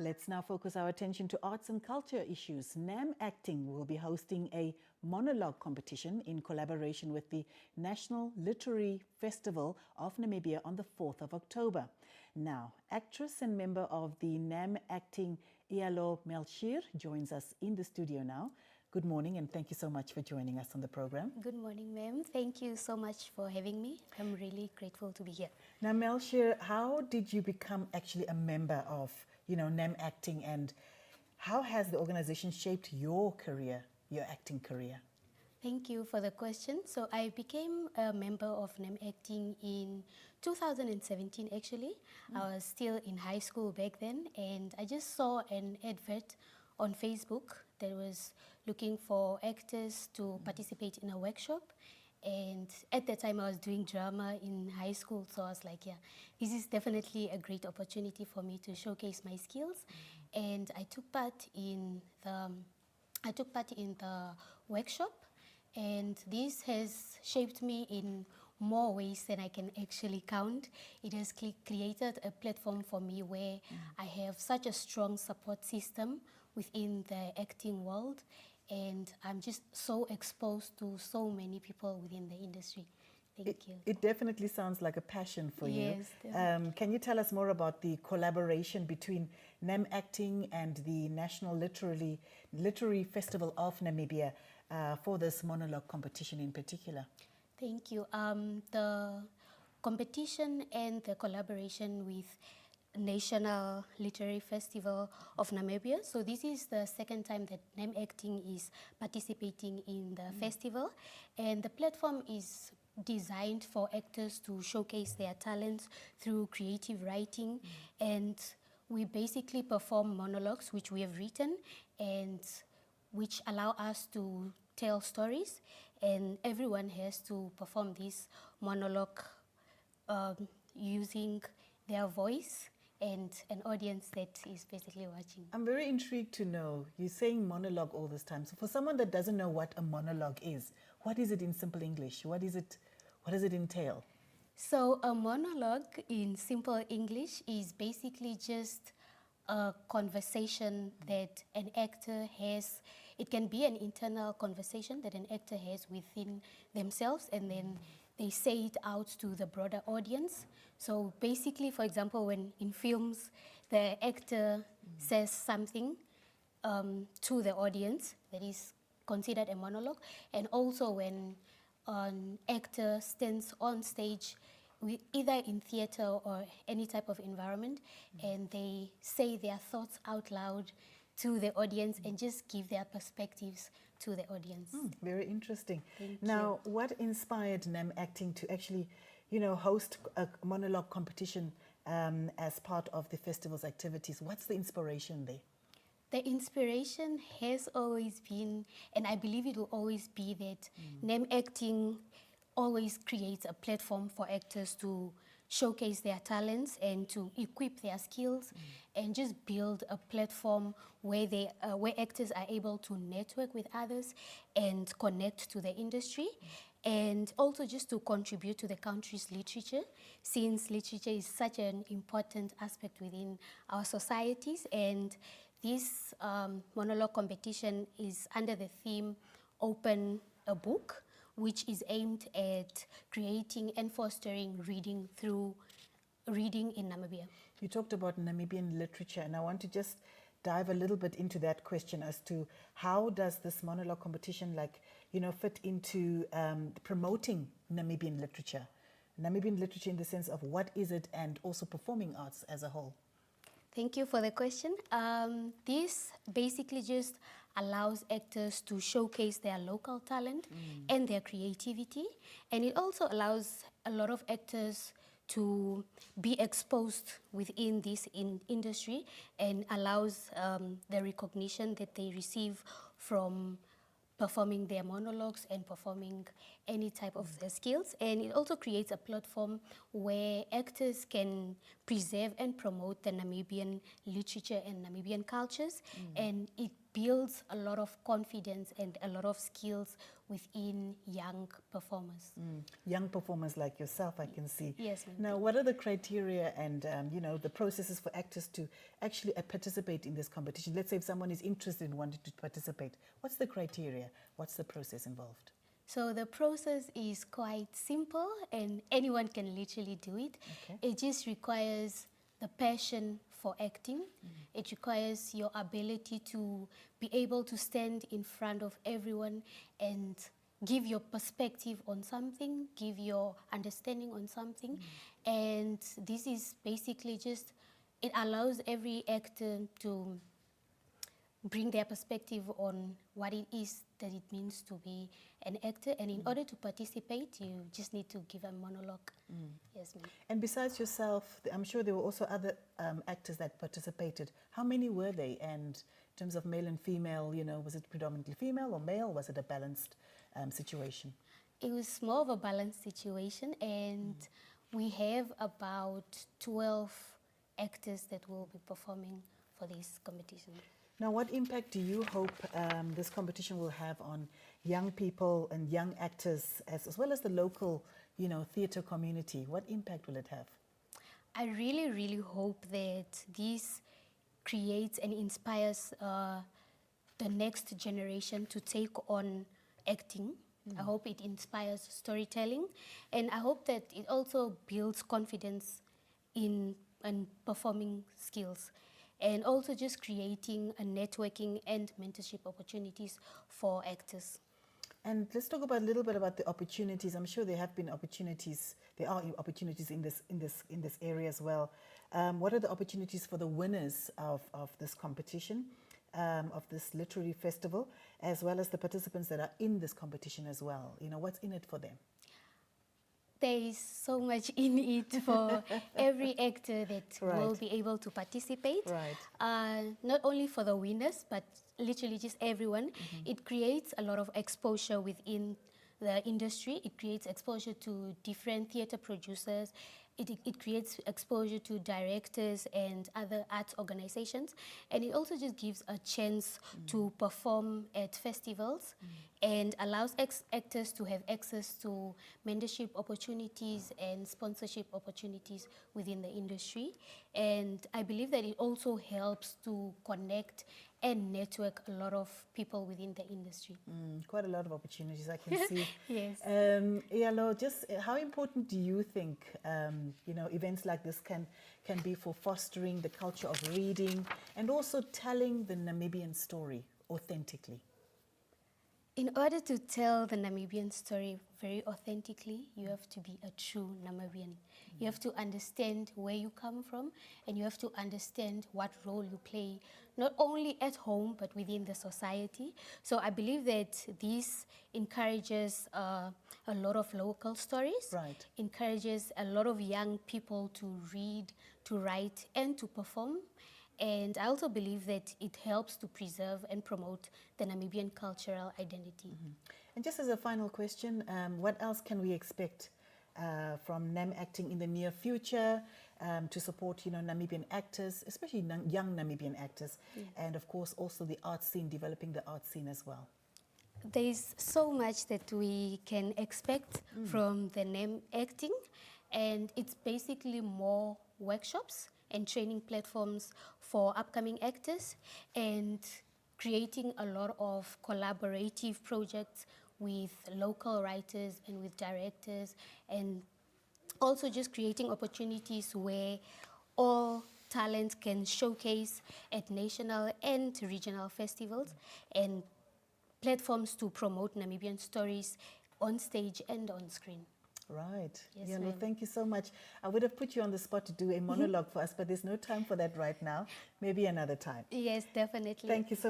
Let's now focus our attention to arts and culture issues. NamActing will be hosting a monologue competition in collaboration with the National Literary Festival of Namibia on the 4th of October. Now, actress and member of the NamActing, Ialo Melchior, joins us in the studio now. Good morning and thank you so much for joining us on the program. Good morning, ma'am. Thank you so much for having me. I'm really grateful to be here. Now, Melchior, how did you become actually a member of, NamActing, and how has the organization shaped your career, your acting career? Thank you for the question. So I became a member of NamActing in 2017, actually. I was still in high school back then, and I just saw an advert on Facebook that was looking for actors to participate in a workshop. And at that time I was doing drama in high school, so I was like, yeah, this is definitely a great opportunity for me to showcase my skills. And I took part in the workshop, and this has shaped me in more ways than I can actually count. It has created a platform for me where I have such a strong support system within the acting world, and I'm just so exposed to so many people within the industry. Thank you. It definitely sounds like a passion for you. Yes, can you tell us more about the collaboration between NamActing and the National Literary Festival of Namibia for this monologue competition in particular? Thank you. The competition and the collaboration with National Literary Festival of Namibia. So this is the second time that NamActing is participating in the festival, and the platform is designed for actors to showcase their talents through creative writing, and we basically perform monologues which we have written and which allow us to tell stories, and everyone has to perform this monologue using their voice and an audience that is basically watching. I'm very intrigued to know, you're saying monologue all this time. So for someone that doesn't know what a monologue is, what is it in simple English? What does it entail? So a monologue in simple English is basically just a conversation that an actor has. It can be an internal conversation that an actor has within themselves, and then they say it out to the broader audience. So basically, for example, when in films, the actor says something to the audience that is considered a monologue, and also when an actor stands on stage, either in theater or any type of environment, and they say their thoughts out loud to the audience and just give their perspectives to the audience. Very interesting. Thank now, what inspired NamActing to actually, host a monologue competition as part of the festival's activities? What's the inspiration there? The inspiration has always been, and I believe it will always be, that NamActing always creates a platform for actors to showcase their talents and to equip their skills, and just build a platform where where actors are able to network with others and connect to the industry, and also just to contribute to the country's literature, since literature is such an important aspect within our societies. And this monologue competition is under the theme Open a Book, which is aimed at creating and fostering reading through reading in Namibia. You talked about Namibian literature, and I want to just dive a little bit into that question as to how does this monologue competition fit into promoting Namibian literature in the sense of what is it, and also performing arts as a whole? Thank you for the question. This basically just allows actors to showcase their local talent and their creativity, and it also allows a lot of actors to be exposed within this industry, and allows the recognition that they receive from performing their monologues and performing any type of their skills. And it also creates a platform where actors can preserve and promote the Namibian literature and Namibian cultures, and it builds a lot of confidence and a lot of skills within young performers. Young performers like yourself, I can see. Yes, ma'am. Now, what are the criteria and, the processes for actors to actually participate in this competition? Let's say if someone is interested in wanting to participate, what's the criteria? What's the process involved? So the process is quite simple and anyone can literally do it. Okay. It just requires the passion for acting. It requires your ability to be able to stand in front of everyone and give your perspective on something, give your understanding on something. And this is basically just, it allows every actor to bring their perspective on what it is that it means to be an actor. And in order to participate, you just need to give a monologue. Yes, ma'am. And besides yourself, I'm sure there were also other actors that participated. How many were they? And in terms of male and female, was it predominantly female or male? Was it a balanced situation? It was more of a balanced situation, and we have about 12 actors that will be performing for this competition. Now, what impact do you hope this competition will have on young people and young actors, as well as the local, theatre community? What impact will it have? I really, really hope that this creates and inspires the next generation to take on acting. I hope it inspires storytelling, and I hope that it also builds confidence in performing skills, and also just creating a networking and mentorship opportunities for actors. And let's talk about a little bit about the opportunities. I'm sure there have been opportunities. There are opportunities in this area as well. What are the opportunities for the winners of this competition, of this literary festival, as well as the participants that are in this competition as well? What's in it for them? There is so much in it for every actor that will be able to participate. Right. Not only for the winners, but literally just everyone. It creates a lot of exposure within the industry. It creates exposure to different theatre producers. It creates exposure to directors and other arts organizations. And it also just gives a chance to perform at festivals and allows actors to have access to mentorship opportunities and sponsorship opportunities within the industry. And I believe that it also helps to connect and network a lot of people within the industry. Quite a lot of opportunities, I can see. Yes. Iyalo, just how important do you think events like this can be for fostering the culture of reading and also telling the Namibian story authentically? In order to tell the Namibian story very authentically, you have to be a true Namibian. You have to understand where you come from, and you have to understand what role you play, not only at home, but within the society. So I believe that this encourages a lot of local stories, encourages a lot of young people to read, to write, and to perform. And I also believe that it helps to preserve and promote the Namibian cultural identity. And just as a final question, what else can we expect from NamActing in the near future to support, Namibian actors, especially young Namibian actors, and of course also the art scene, developing the art scene as well? There's so much that we can expect from the NamActing, and it's basically more workshops and training platforms for upcoming actors, and creating a lot of collaborative projects with local writers and with directors, and also just creating opportunities where all talent can showcase at national and regional festivals, and platforms to promote Namibian stories on stage and on screen. Right. Yes, ma'am. Thank you so much. I would have put you on the spot to do a monologue for us, but there's no time for that right now. Maybe another time. Yes, definitely. Thank you so much.